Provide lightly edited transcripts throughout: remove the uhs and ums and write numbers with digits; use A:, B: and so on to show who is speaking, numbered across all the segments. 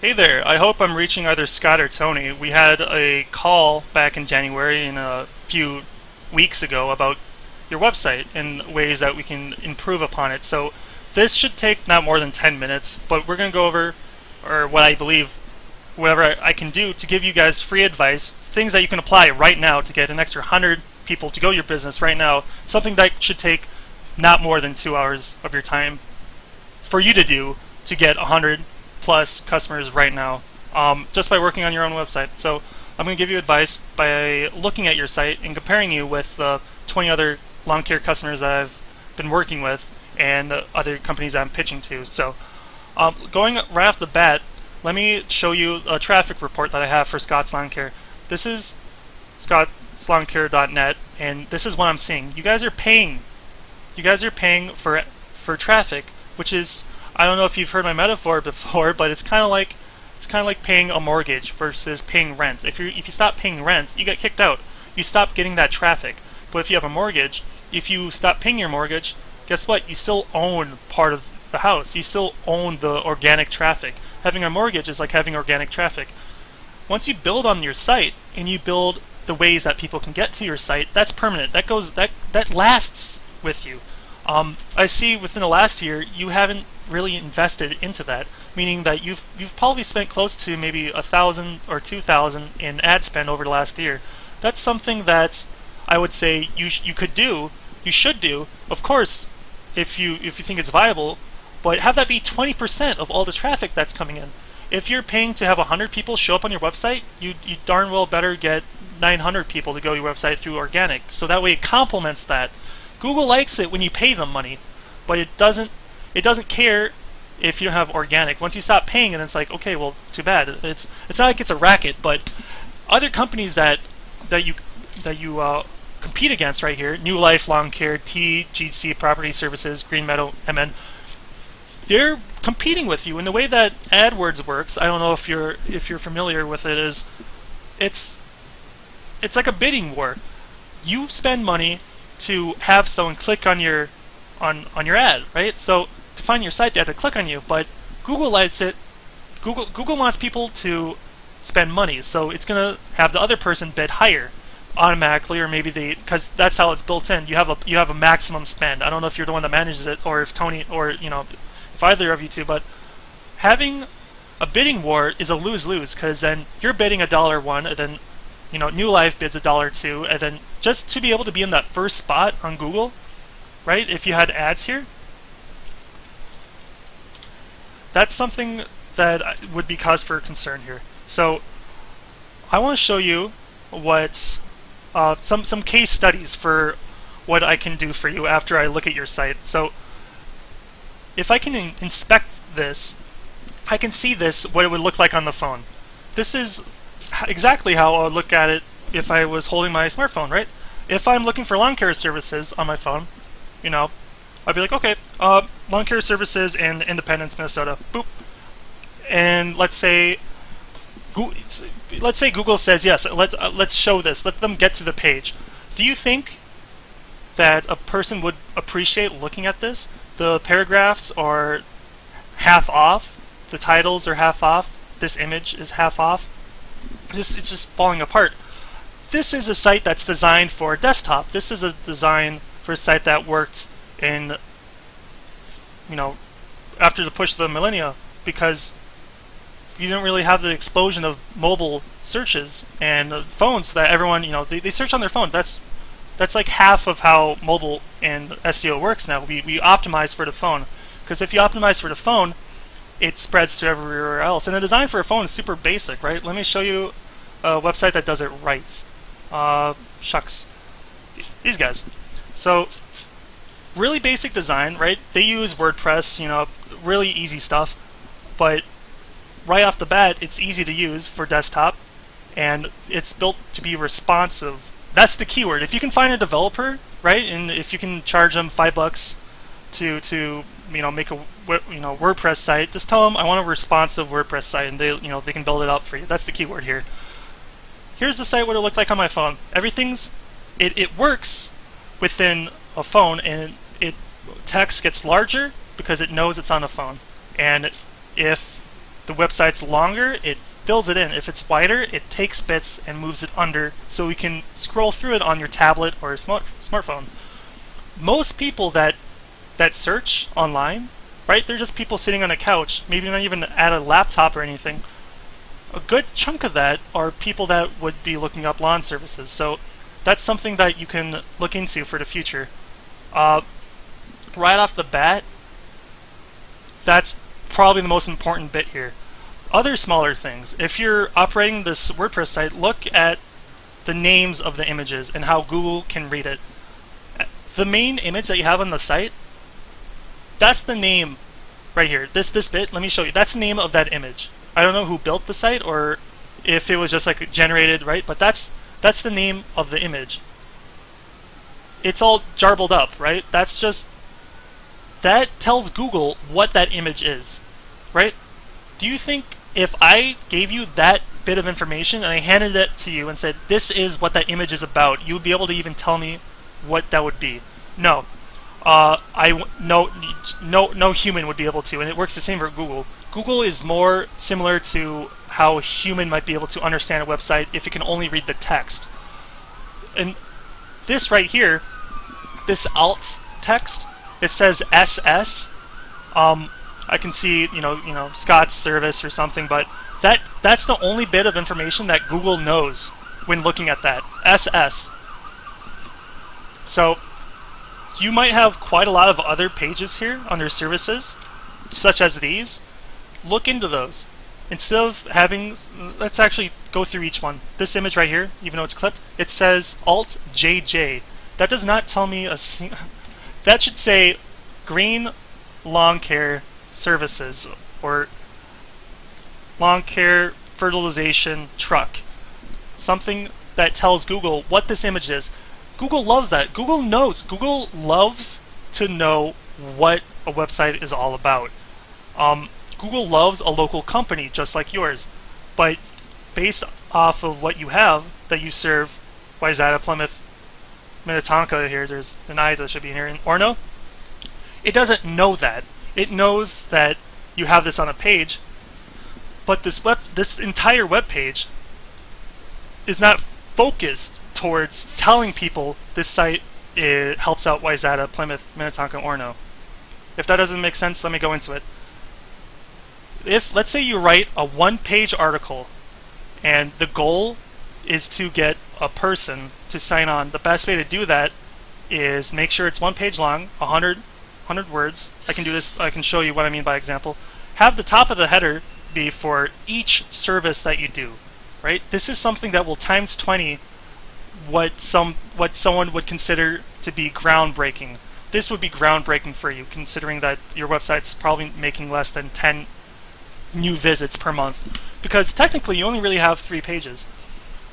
A: Hey there, I hope I'm reaching either Scott or Tony. We had a call back in January and a few weeks ago about your website and ways that we can improve upon it. So this should take not more than 10 minutes, but we're going to go over, or what I believe, whatever I can do to give you guys free advice, things that you can apply right now to get an extra 100 people to go your business right now, something that should take not more than 2 hours of your time for you to do to get 100 plus customers right now, just by working on your own website. So I'm going to give you advice by looking at your site and comparing you with 20 other lawn care customers that I've been working with and other companies I'm pitching to. So going right off the bat, let me show you a traffic report that I have for Scott's Lawn Care. This is scottslawncare.net, and this is what I'm seeing. You guys are paying. You guys are paying for traffic, which is, I don't know if you've heard my metaphor before, but it's kind of like paying a mortgage versus paying rent. If you stop paying rent, you get kicked out. You stop getting that traffic. But if you have a mortgage, if you stop paying your mortgage, guess what? You still own part of the house. You still own the organic traffic. Having a mortgage is like having organic traffic. Once you build on your site and you build the ways that people can get to your site, that's permanent. That lasts with you. I see within the last year you haven't really invested into that, meaning that you've probably spent close to maybe 1,000 or 2,000 in ad spend over the last year. That's something that I would say you could do, you should do, of course, if you think it's viable, but have that be 20% of all the traffic that's coming in. If you're paying to have 100 people show up on your website, you darn well better get 900 people to go to your website through organic, so that way it complements that. Google likes it when you pay them money, but it doesn't care if you don't have organic. Once you stop paying, and it's like, okay, well, too bad. It's not like it's a racket, but other companies that you compete against right here, New Life Lawn Care, TGC Property Services, Green Meadow, MN, they're competing with you. And the way that AdWords works, I don't know if you're familiar with it, is it's like a bidding war. You spend money to have someone click on your ad, right? So to find your site, they have to click on you, but Google likes it. Google wants people to spend money, so it's gonna have the other person bid higher automatically, or maybe because that's how it's built in. You have a maximum spend. I don't know if you're the one that manages it, or if Tony, or if either of you two, but having a bidding war is a lose-lose, because then you're bidding $1 and then New Life bids $2, and then just to be able to be in that first spot on Google, right? If you had ads here, that's something that would be cause for concern here. So I want to show you what some case studies for what I can do for you after I look at your site. So if I can inspect this, I can see what it would look like on the phone. This is exactly how I would look at it if I was holding my smartphone, right? If I'm looking for lawn care services on my phone, I'd be like, okay, lawn care services in Independence, Minnesota, boop. And let's say Google says yes. Let's show this. Let them get to the page. Do you think that a person would appreciate looking at this? The paragraphs are half off. The titles are half off. This image is half off. It's just falling apart. This is a site that's designed for desktop. This is a design for a site that worked in, after the push of the millennia, because you didn't really have the explosion of mobile searches and phones, so that everyone, they search on their phone. That's like half of how mobile and SEO works now. We optimize for the phone, because if you optimize for the phone, it spreads to everywhere else. And the design for a phone is super basic, right? Let me show you a website that does it right. Shucks. These guys. So, really basic design, right? They use WordPress, really easy stuff. But right off the bat, it's easy to use for desktop, and it's built to be responsive. That's the keyword. If you can find a developer, right, and if you can charge them $5 to make a WordPress site, just tell them I want a responsive WordPress site, and they can build it up for you. That's the keyword here. Here's the site what it looked like on my phone. It works within a phone, and text gets larger because it knows it's on a phone. And if the website's longer, it fills it in. If it's wider, it takes bits and moves it under so we can scroll through it on your tablet or smartphone. Most people that search online, right, they're just people sitting on a couch, maybe not even at a laptop or anything. A good chunk of that are people that would be looking up lawn services. So that's something that you can look into for the future. Right off the bat, that's probably the most important bit here. Other smaller things. If you're operating this WordPress site, look at the names of the images and how Google can read it. The main image that you have on the site, that's the name right here. This bit, let me show you. That's the name of that image. I don't know who built the site or if it was just like generated, right? But that's the name of the image. It's all jarbled up, right? That tells Google what that image is, right? Do you think if I gave you that bit of information and I handed it to you and said, this is what that image is about, you would be able to even tell me what that would be? No. No human would be able to, and it works the same for Google. Google is more similar to how a human might be able to understand a website if it can only read the text. And this right here, this alt text, it says SS. I can see, Scottslawnservice or something, but that's the only bit of information that Google knows when looking at that, SS. So you might have quite a lot of other pages here under services, such as these. Look into those. Instead of having, let's actually go through each one. This image right here, even though it's clipped, it says Alt JJ. That does not tell me that should say Green Lawn Care Services or Lawn Care Fertilization Truck. Something that tells Google what this image is. Google loves that. Google knows. Google loves to know what a website is all about. Google loves a local company just like yours, but based off of what you have, that you serve, Wayzata, Plymouth, Minnetonka here, there's an I that should be in here, in Orono, it doesn't know that. It knows that you have this on a page, but this entire web page is not focused towards telling people this site helps out Wayzata, Plymouth, Minnetonka, Orono. If that doesn't make sense, let me go into it. If, let's say you write a one-page article and the goal is to get a person to sign on, the best way to do that is make sure it's one page long, 100 words. I can do this, I can show you what I mean by example. Have the top of the header be for each service that you do, right? This is something that will times 20 what someone would consider to be groundbreaking. This would be groundbreaking for you, considering that your website's probably making less than 10 new visits per month, because technically you only really have 3 pages.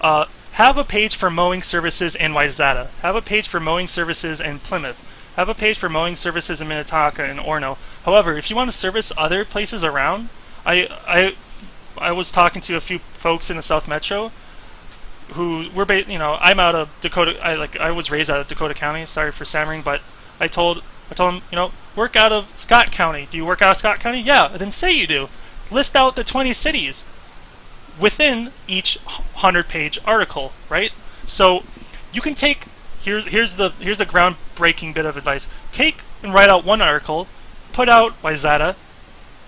A: Have a page for mowing services in Wayzata. Have a page for mowing services in Plymouth. Have a page for mowing services in Minnetonka and Orono. However, if you want to service other places around, I was talking to a few folks in the South Metro who were I'm out of Dakota. I was raised out of Dakota County. Sorry for stammering, but I told them, work out of Scott County. Do you work out of Scott County? Yeah. Then say you do. List out the 20 cities within each 100-page article, right? So you can take, here's a groundbreaking bit of advice. Take and write out one article, put out Wayzata,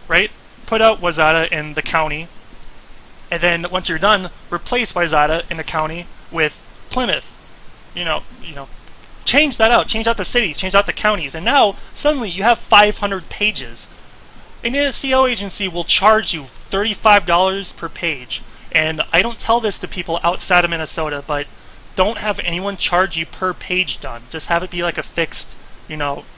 A: right? Put out Wayzata in the county, and then once you're done, replace Wayzata in the county with Plymouth. Change that out. Change out the cities. Change out the counties, and now suddenly you have 500 pages. An SEO agency will charge you $35 per page, and I don't tell this to people outside of Minnesota, but don't have anyone charge you per page done. Just have it be like a fixed,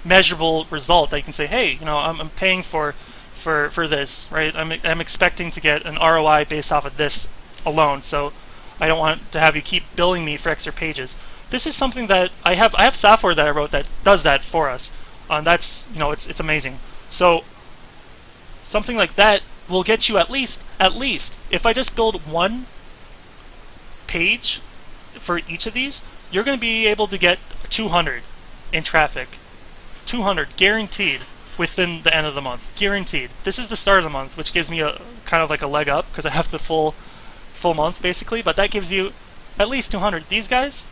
A: measurable result that you can say, hey, I'm paying for this, right? I'm expecting to get an ROI based off of this alone, so I don't want to have you keep billing me for extra pages. This is something that I have software that I wrote that does that for us. That's it's amazing. So something like that will get you at least, if I just build one page for each of these, you're going to be able to get 200 in traffic. 200 guaranteed within the end of the month. Guaranteed. This is the start of the month, which gives me a kind of like a leg up because I have the full month basically, but that gives you at least 200. These guys,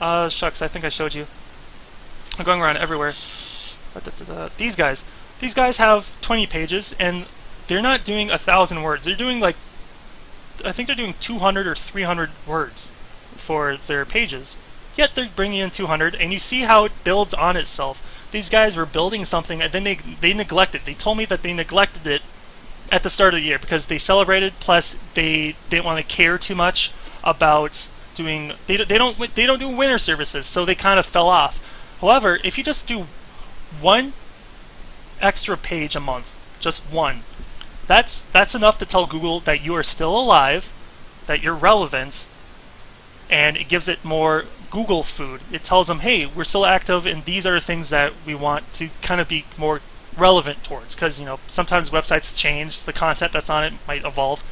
A: shucks, I think I showed you. I'm going around everywhere. These guys have 20 pages, and they're not doing 1,000 words. They're doing like, I think they're doing 200 or 300 words for their pages. Yet they're bringing in 200, and you see how it builds on itself. These guys were building something, and then they neglected. They told me that they neglected it at the start of the year because they celebrated. Plus, they didn't want to care too much about doing. They don't do winter services, so they kind of fell off. However, if you just do one extra page a month, just one, that's enough to tell Google that you are still alive, that you're relevant, and it gives it more Google food. It tells them, hey, we're still active, and these are the things that we want to kind of be more relevant towards, because sometimes websites change, the content that's on it might evolve.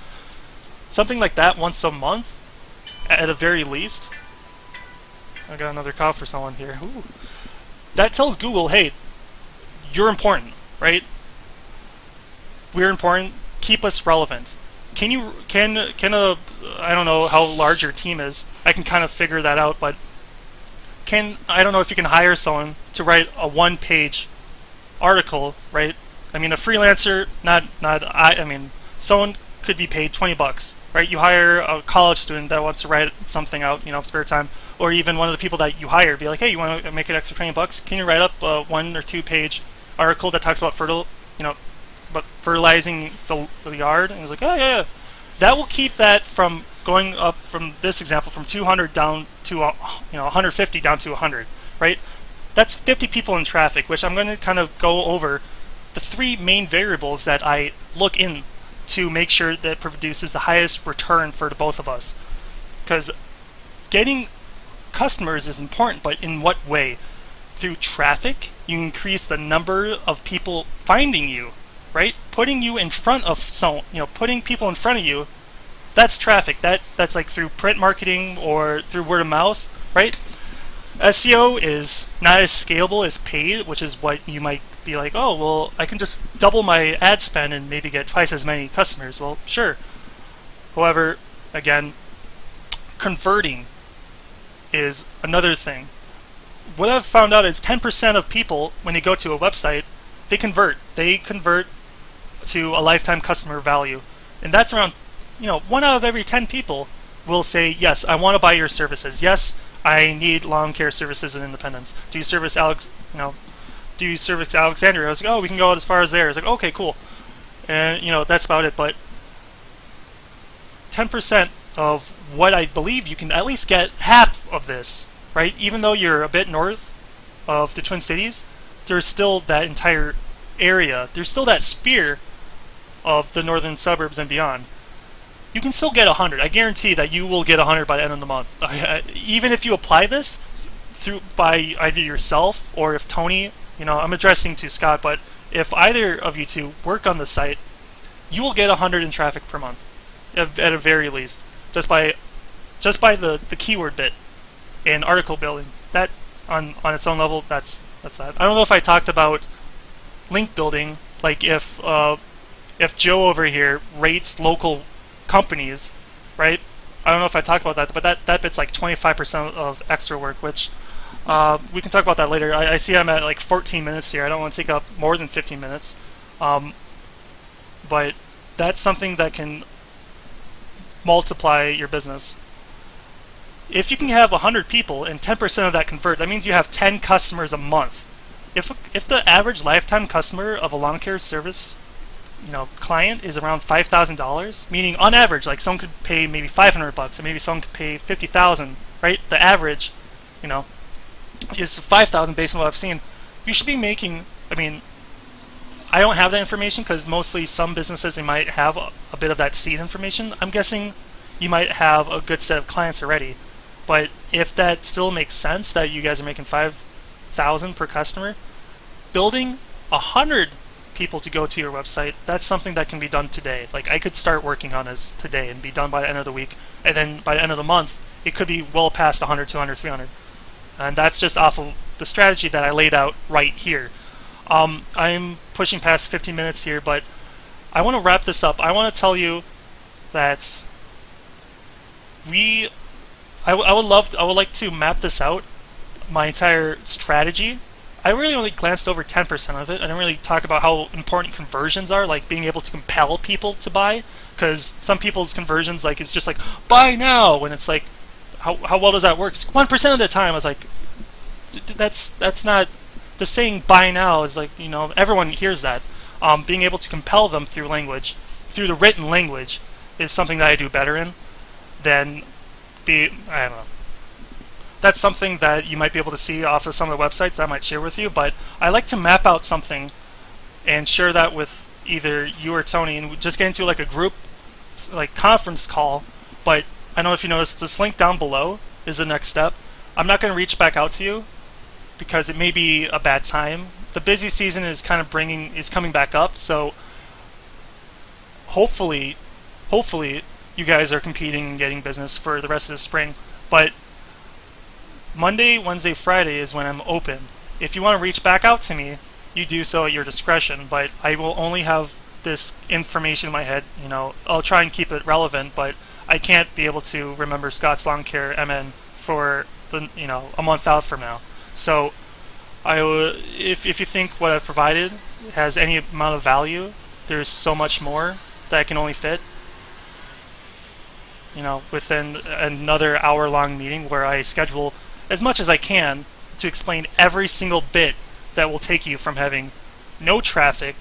A: Something like that once a month, at the very least. I got another call for someone here. Ooh. That tells Google, hey, you're important, right? We're important. Keep us relevant. Can I don't know how large your team is. I can kind of figure that out, but I don't know if you can hire someone to write a one-page article, right? I mean, a freelancer, someone could be paid $20, right? You hire a college student that wants to write something out, spare time, or even one of the people that you hire, be like, hey, you want to make an extra $20? Can you write up a 1 or 2 page article that talks about fertilizing the yard? And he's like, oh yeah. That will keep that from going up from this example from 200 down to 150 down to 100, right? That's 50 people in traffic, which I'm going to kind of go over the 3 main variables that I look in to make sure that it produces the highest return for the both of us. Because getting customers is important, but in what way? Through traffic, you increase the number of people finding you, right? Putting you in front of putting people in front of you, that's traffic. That's like through print marketing or through word of mouth, right? SEO is not as scalable as paid, which is what you might be like, oh, well, I can just double my ad spend and maybe get twice as many customers. Well, sure. However, again, converting is another thing. What I've found out is 10% of people, when they go to a website, they convert. They convert to a lifetime customer value. And that's around, 1 out of every 10 people will say, yes, I want to buy your services. Yes, I need lawn care services in Independence. Do you service Alexandria? I was like, oh, we can go as far as there. I was like, okay, cool. And, that's about it. But 10% of what I believe you can at least get half of this, right? Even though you're a bit north of the Twin Cities, there's still that entire area. There's still that sphere of the northern suburbs and beyond. You can still get 100. I guarantee that you will get 100 by the end of the month. Even if you apply this by either yourself or if Tony, I'm addressing to Scott, but if either of you two work on the site, you will get 100 in traffic per month, at a very least, just by the keyword bit and article building. That on its own level, that's that. I don't know if I talked about link building, like if Joe over here rates local companies, right? I don't know if I talked about that, but that bit's like 25% of extra work, which we can talk about that later. I see I'm at like 14 minutes here. I don't want to take up more than 15 minutes. But that's something that can multiply your business. If you can have 100 people and 10% of that convert, that means you have 10 customers a month. If the average lifetime customer of a lawn care service client is around $5,000, meaning on average, like someone could pay maybe $500 and maybe someone could pay $50,000, right? The average, is $5,000 based on what I've seen. You should be making, I don't have that information because mostly some businesses, they might have a bit of that seed information. I'm guessing you might have a good set of clients already. But if that still makes sense that you guys are making $5,000 per customer, building 100 people to go to your website, that's something that can be done today. Like I could start working on this today and be done by the end of the week, and then by the end of the month it could be well past 100, 200, 300. And that's just off of the strategy that I laid out right here. I'm pushing past 15 minutes here, but I want to wrap this up. I want to tell you that I would like to map this out, my entire strategy. I really only glanced over 10% of it. I didn't really talk about how important conversions are, like being able to compel people to buy, because some people's conversions, like, it's just like, buy now, when it's like, how well does that work? 1% of the time I was like, that's not, the saying buy now is like, everyone hears that. Being able to compel them through language, through the written language, is something that I do better in than I don't know. That's something that you might be able to see off of some of the websites that I might share with you, but I like to map out something and share that with either you or Tony, and just get into like a group, like conference call. But I don't know if you noticed, this link down below is the next step. I'm not going to reach back out to you because it may be a bad time. The busy season is kind of coming back up, so hopefully you guys are competing and getting business for the rest of the spring. But Monday, Wednesday, Friday is when I'm open. If you want to reach back out to me, you do so at your discretion, but I will only have this information in my head. I'll try and keep it relevant, but I can't be able to remember Scott's Lawn Care MN for a month out from now. So if you think what I've provided has any amount of value, there's so much more that I can only fit within another hour-long meeting where I schedule as much as I can to explain every single bit that will take you from having no traffic,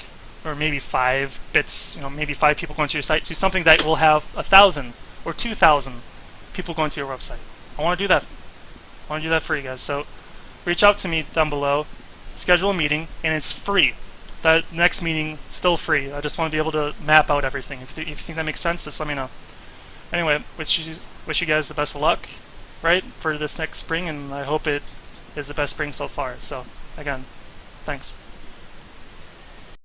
A: or maybe 5 bits, maybe 5 people going to your site, to something that will have 1,000 or 2,000 people going to your website. I want to do that. I want to do that for you guys. So reach out to me down below, schedule a meeting, and it's free. That next meeting, still free. I just want to be able to map out everything. If you think that makes sense, just let me know. Anyway, wish you guys the best of luck, right, for this next spring, and I hope it is the best spring so far. So, again, thanks.